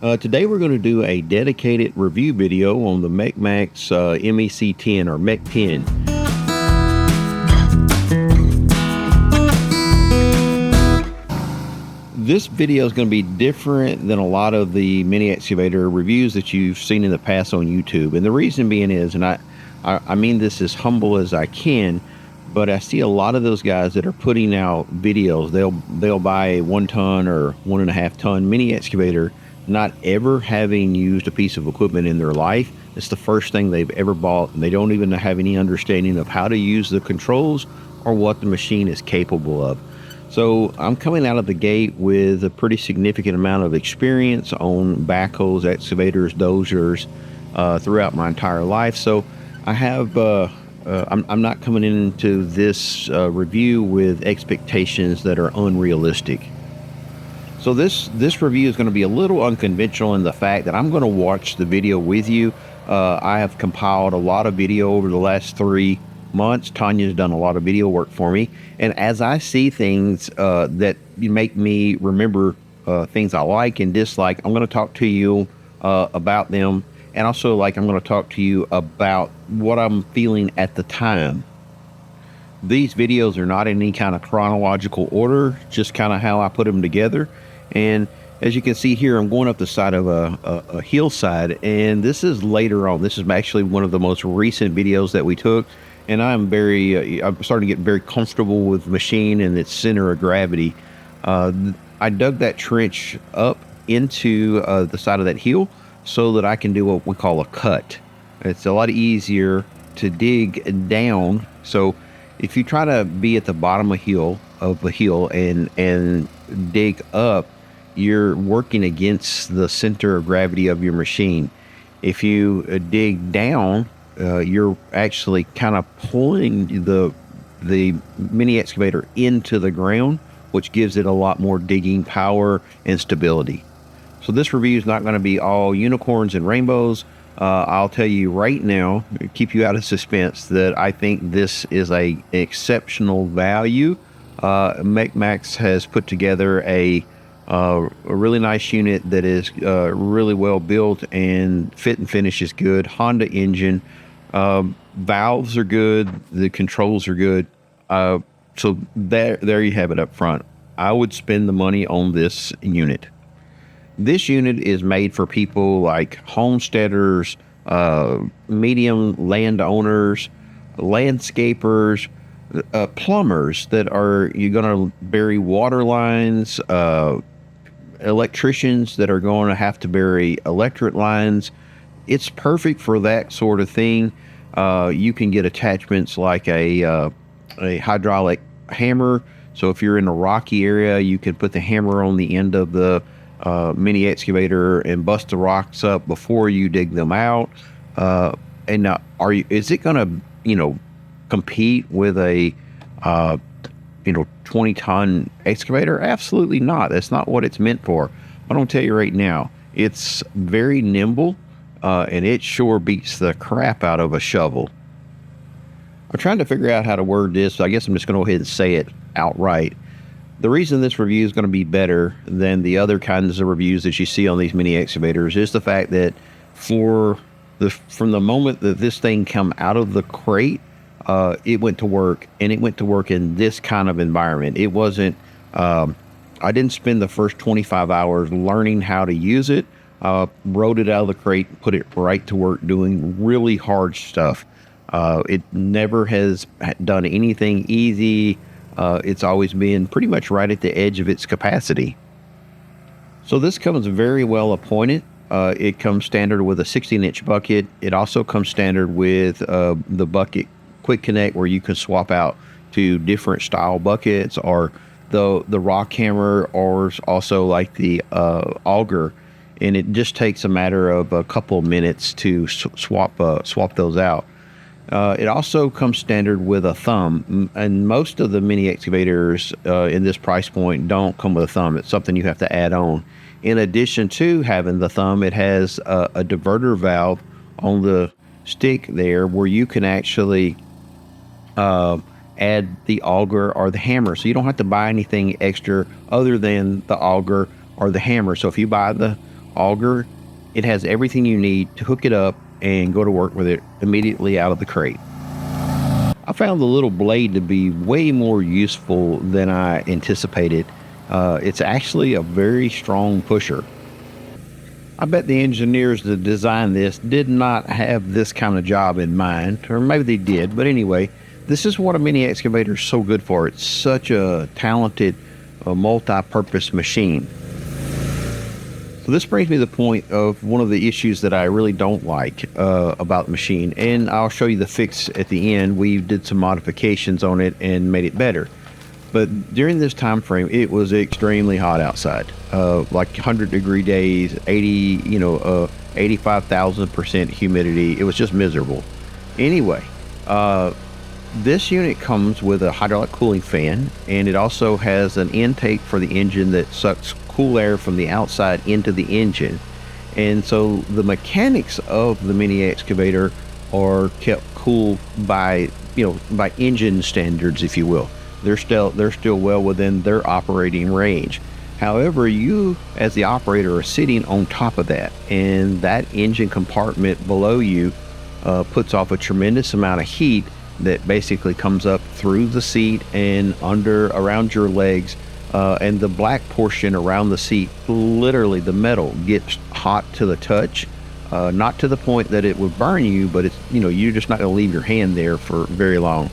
Today we're going to do a dedicated review video on the MechMaxx MEC10 or Mech 10. This video is going to be different than a lot of the mini excavator reviews that you've seen in the past on YouTube. And the reason being is, and I mean this as humble as I can, but I see a lot of those guys that are putting out videos. They'll buy a 1 ton or 1.5 ton mini excavator, not ever having used a piece of equipment in their life. It's the first thing they've ever bought, and they don't even have any understanding of how to use the controls or what the machine is capable of. So I'm coming out of the gate with a pretty significant amount of experience on backhoes, excavators, dozers throughout my entire life. So I have I'm not coming into this review with expectations that are unrealistic. So this review is going to be a little unconventional in the fact that I'm going to watch the video with you. I have compiled a lot of video over the last 3 months. Tanya's done a lot of video work for me, and as I see things that make me remember things I like and dislike, I'm going to talk to you about them, and also I'm going to talk to you about what I'm feeling at the time. These videos are not in any kind of chronological order, just kind of how I put them together. And as you can see here, I'm going up the side of a hillside, and this is later on. This is actually one of the most recent videos that we took, and I'm starting to get very comfortable with the machine and its center of gravity. I dug that trench up into the side of that hill so that I can do what we call a cut. It's a lot easier to dig down. So if you try to be at the bottom of a hill and dig up, you're working against the center of gravity of your machine. If you dig down, you're actually kind of pulling the mini excavator into the ground, which gives it a lot more digging power and stability. So this review is not going to be all unicorns and rainbows. I'll tell you right now, keep you out of suspense, that I think this is an exceptional value. MechMaxx has put together a really nice unit that is really well built, and fit and finish is good. Honda engine, valves are good, the controls are good. So there you have it up front. I would spend the money on this unit. This unit is made for people like homesteaders, medium landowners, landscapers, plumbers that you're going to bury water lines, electricians that are going to have to bury electric lines. It's perfect for that sort of thing. You can get attachments like a hydraulic hammer. So if you're in a rocky area, you can put the hammer on the end of the mini excavator and bust the rocks up before you dig them out. And now, is it going to, compete with a 20-ton excavator? Absolutely not. That's not what it's meant for. I'm going to tell you right now, it's very nimble, and it sure beats the crap out of a shovel. I'm trying to figure out how to word this, so I guess I'm just going to go ahead and say it outright. The reason this review is going to be better than the other kinds of reviews that you see on these mini excavators is the fact that from the moment that this thing come out of the crate, it went to work, and it went to work in this kind of environment. It wasn't, I didn't spend the first 25 hours learning how to use it. Rode it out of the crate, put it right to work doing really hard stuff. It never has done anything easy. It's always been pretty much right at the edge of its capacity. So this comes very well appointed. It comes standard with a 16-inch bucket. It also comes standard with the bucket quick connect, where you can swap out to different style buckets, or the rock hammer, or also like the auger. And it just takes a matter of a couple minutes to swap those out. It also comes standard with a thumb, and most of the mini excavators in this price point don't come with a thumb. It's something you have to add on. In addition to having the thumb, it has a diverter valve on the stick there, where you can actually add the auger or the hammer. So you don't have to buy anything extra other than the auger or the hammer. So if you buy the auger, it has everything you need to hook it up and go to work with it immediately out of the crate. I found the little blade to be way more useful than I anticipated. It's actually a very strong pusher. I bet the engineers that designed this did not have this kind of job in mind, or maybe they did, but anyway, this is what a mini excavator is so good for. It's such a talented, multi-purpose machine. So this brings me to the point of one of the issues that I really don't like about the machine, and I'll show you the fix at the end. We did some modifications on it and made it better. But during this time frame, it was extremely hot outside, like 100-degree days, 85,000% humidity. It was just miserable. Anyway, this unit comes with a hydraulic cooling fan, and it also has an intake for the engine that sucks cool air from the outside into the engine. And so the mechanics of the mini excavator are kept cool by, by engine standards, if you will. They're still well within their operating range. However, you as the operator are sitting on top of that, and that engine compartment below you puts off a tremendous amount of heat that basically comes up through the seat and around your legs, and the black portion around the seat, literally the metal gets hot to the touch, not to the point that it would burn you, but it's, you're just not going to leave your hand there for very long.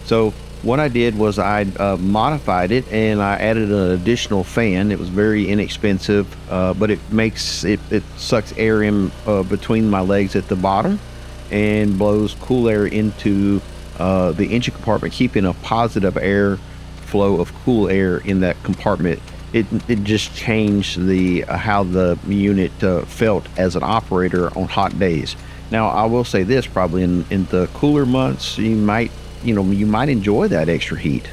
So what I did was I modified it, and I added an additional fan. It was very inexpensive, but it sucks air in between my legs at the bottom and blows cool air into the engine compartment, keeping a positive air flow of cool air in that compartment. It just changed how the unit felt as an operator on hot days. Now, I will say this, probably in the cooler months, you might enjoy that extra heat.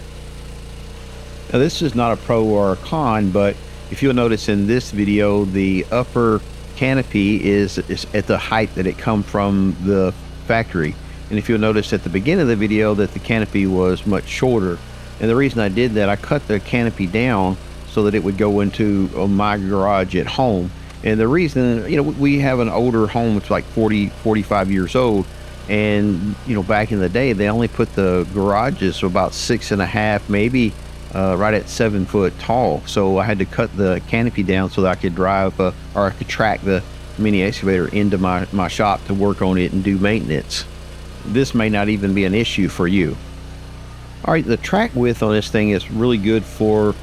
Now, this is not a pro or a con, but if you'll notice in this video, the upper canopy is at the height that it come from the factory. And if you'll notice at the beginning of the video that the canopy was much shorter. And the reason I did that, I cut the canopy down so that it would go into my garage at home. And the reason, we have an older home, it's like 45 years old. And, back in the day, they only put the garages about 6.5, maybe right at 7 foot tall. So I had to cut the canopy down so that I could drive, or I could track the mini excavator into my shop to work on it and do maintenance. This may not even be an issue for you. All right, the track width on this thing is really good for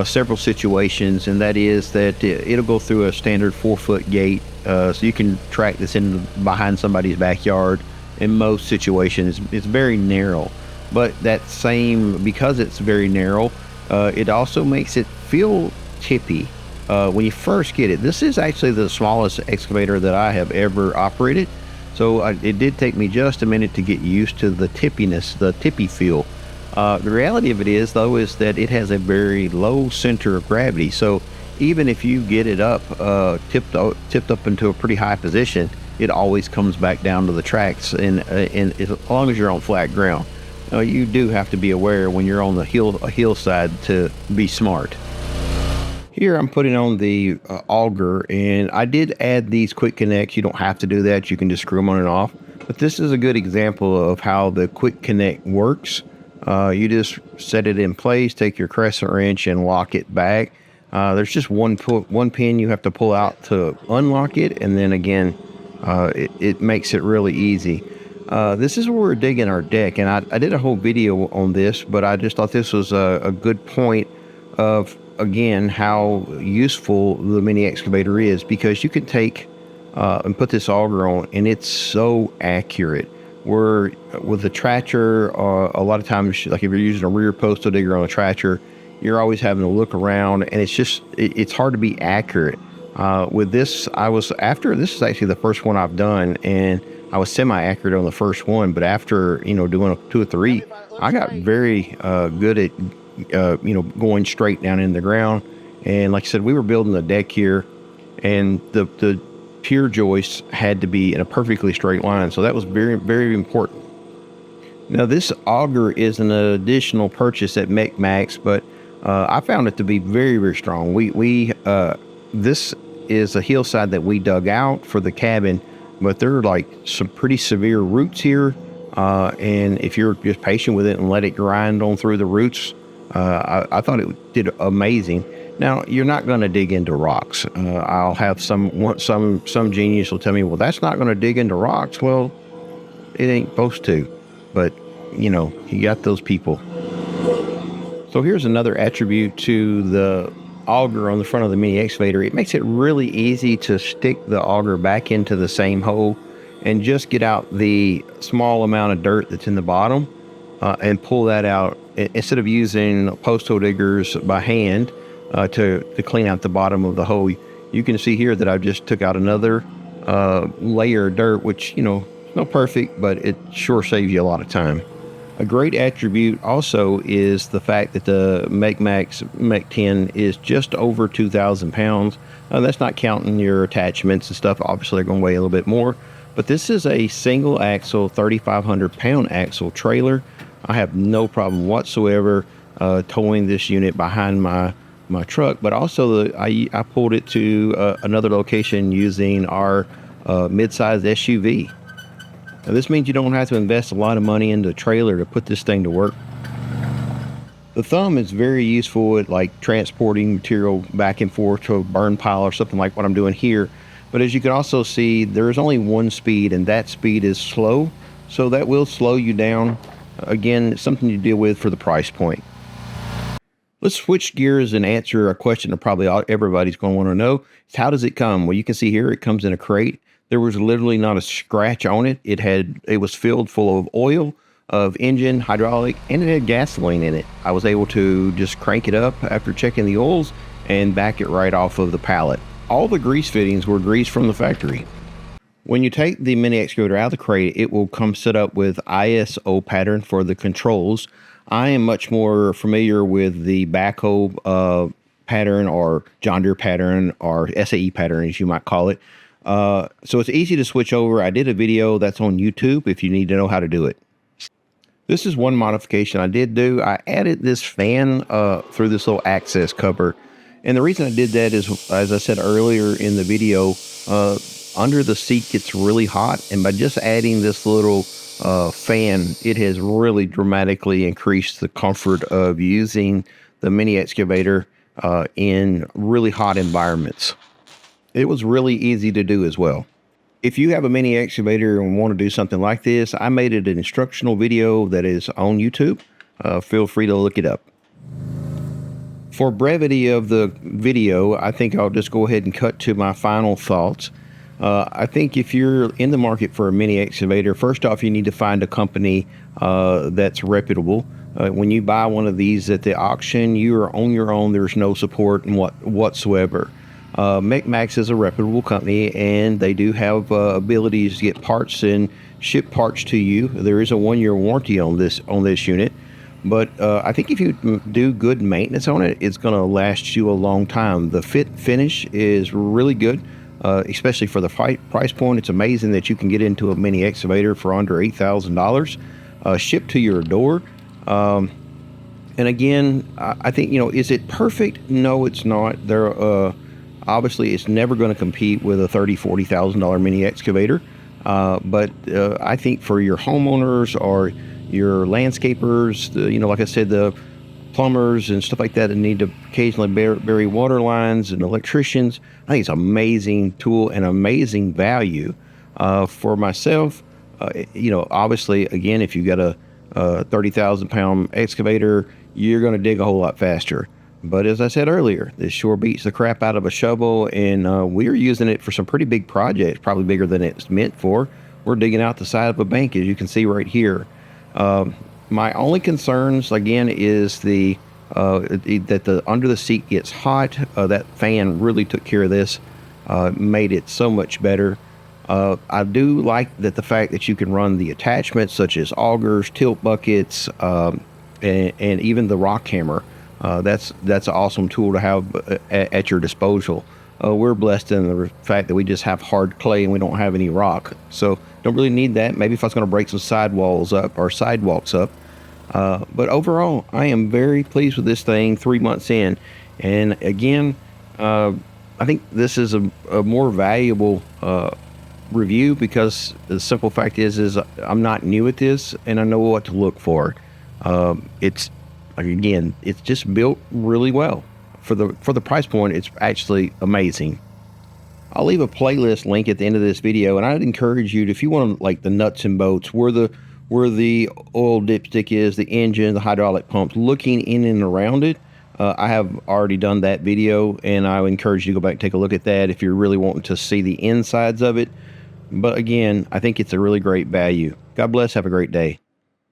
several situations, and that is that it'll go through a standard 4-foot gate, so you can track this in behind somebody's backyard. In most situations, it's very narrow, but because it's very narrow, it also makes it feel tippy when you first get it. This is actually the smallest excavator that I have ever operated, so it did take me just a minute to get used to the tippiness, the tippy feel. The reality of it is, though, is that it has a very low center of gravity, so even if you get it up tipped up into a pretty high position, it always comes back down to the tracks, and as long as you're on flat ground. You do have to be aware when you're on a hillside to be smart. Here I'm putting on the auger, and I did add these quick connects. You don't have to do that. You can just screw them on and off. But this is a good example of how the quick connect works. You just set it in place, take your crescent wrench and lock it back. There's just one pin you have to pull out to unlock it, and then again, it makes it really easy. This is where we're digging our deck, and I did a whole video on this, but I just thought this was a good point of, again, how useful the mini excavator is, because you can take and put this auger on, and it's so accurate. Where with the tractor, a lot of times, like if you're using a rear postal digger on a tractor, you're always having to look around, and it's hard to be accurate. With this, this is actually the first one I've done, and I was semi-accurate on the first one, but after, doing 2 or 3, I got very good at, going straight down in the ground. And like I said, we were building the deck here, and the pier joists had to be in a perfectly straight line. So that was very, very important. Now, this auger is an additional purchase at MechMaxx, but I found it to be very, very strong. This is a hillside that we dug out for the cabin, but there are like some pretty severe roots here. And if you're just patient with it and let it grind on through the roots, I thought it did amazing. Now you're not going to dig into rocks. I'll have some genius will tell me, well, that's not going to dig into rocks. Well, it ain't supposed to, but you got those people. So here's another attribute to the auger on the front of the mini excavator. It makes it really easy to stick the auger back into the same hole and just get out the small amount of dirt that's in the bottom and pull that out instead of using post hole diggers by hand to clean out the bottom of the hole. You can see here that I just took out another layer of dirt, which, not perfect, but it sure saves you a lot of time. A great attribute also is the fact that the MechMaxx Mech 10 is just over 2,000 pounds. That's not counting your attachments and stuff. Obviously, they're going to weigh a little bit more. But this is a single axle, 3,500 pound axle trailer. I have no problem whatsoever towing this unit behind my truck. But also, I pulled it to another location using our mid-sized SUV. Now, this means you don't have to invest a lot of money into a trailer to put this thing to work. The thumb is very useful at like transporting material back and forth to a burn pile or something like what I'm doing here. But as you can also see, there is only one speed, and that speed is slow. So that will slow you down. Again, it's something to deal with for the price point. Let's switch gears and answer a question that probably everybody's going to want to know. How does it come? Well, you can see here it comes in a crate. There was literally not a scratch on it. It was filled full of oil, of engine, hydraulic, and it had gasoline in it. I was able to just crank it up after checking the oils and back it right off of the pallet. All the grease fittings were greased from the factory. When you take the mini excavator out of the crate, it will come set up with ISO pattern for the controls. I am much more familiar with the backhoe pattern, or John Deere pattern, or SAE pattern, as you might call it. So it's easy to switch over. I did a video that's on YouTube if you need to know how to do it. This is one modification I did do. I added this fan through this little access cover. And the reason I did that is, as I said earlier in the video, under the seat gets really hot. And by just adding this little fan, it has really dramatically increased the comfort of using the mini excavator in really hot environments. It was really easy to do as well. If you have a mini excavator and want to do something like this, I made it an instructional video that is on YouTube. Feel free to look it up. For brevity of the video, I think I'll just go ahead and cut to my final thoughts. I think if you're in the market for a mini excavator, first off, you need to find a company that's reputable. When you buy one of these at the auction, you are on your own. There's no support whatsoever. MechMaxx is a reputable company, and they do have abilities to get parts and ship parts to you. There is a 1-year warranty on this unit, but I think if you do good maintenance on it, it's going to last you a long time. The finish is really good, especially for the price point. It's amazing that you can get into a mini excavator for under $8,000, shipped to your door. And again, I think, is it perfect? No, it's not. Obviously, it's never going to compete with a $30,000, $40,000 mini excavator. But I think for your homeowners or your landscapers, like I said, the plumbers and stuff like that need to occasionally bury water lines, and electricians, I think it's an amazing tool and amazing value. For myself, obviously, again, if you've got a 30,000 pound excavator, you're going to dig a whole lot faster. But as I said earlier, this sure beats the crap out of a shovel, and we're using it for some pretty big projects, probably bigger than it's meant for. We're digging out the side of a bank, as you can see right here. My only concerns, again, is that the under the seat gets hot. That fan really took care of this, made it so much better. I do like the fact that you can run the attachments such as augers, tilt buckets, and even the rock hammer. That's an awesome tool to have at your disposal. We're blessed in the fact that we just have hard clay and we don't have any rock, so don't really need that. Maybe if I was going to break some sidewalks up. But overall, I am very pleased with this thing 3 months in. And again, I I think this is a more valuable review, because the simple fact is I'm not new at this and I know what to look for. It's again, it's just built really well for the price point. It's actually amazing. I'll leave a playlist link at the end of this video, and I'd encourage you to, if you want to, like the nuts and bolts, where the oil dipstick is, the engine, the hydraulic pumps, looking in and around it. I have already done that video, and I would encourage you to go back and take a look at that if you're really wanting to see the insides of it. But again, I think it's a really great value. God bless. Have a great day.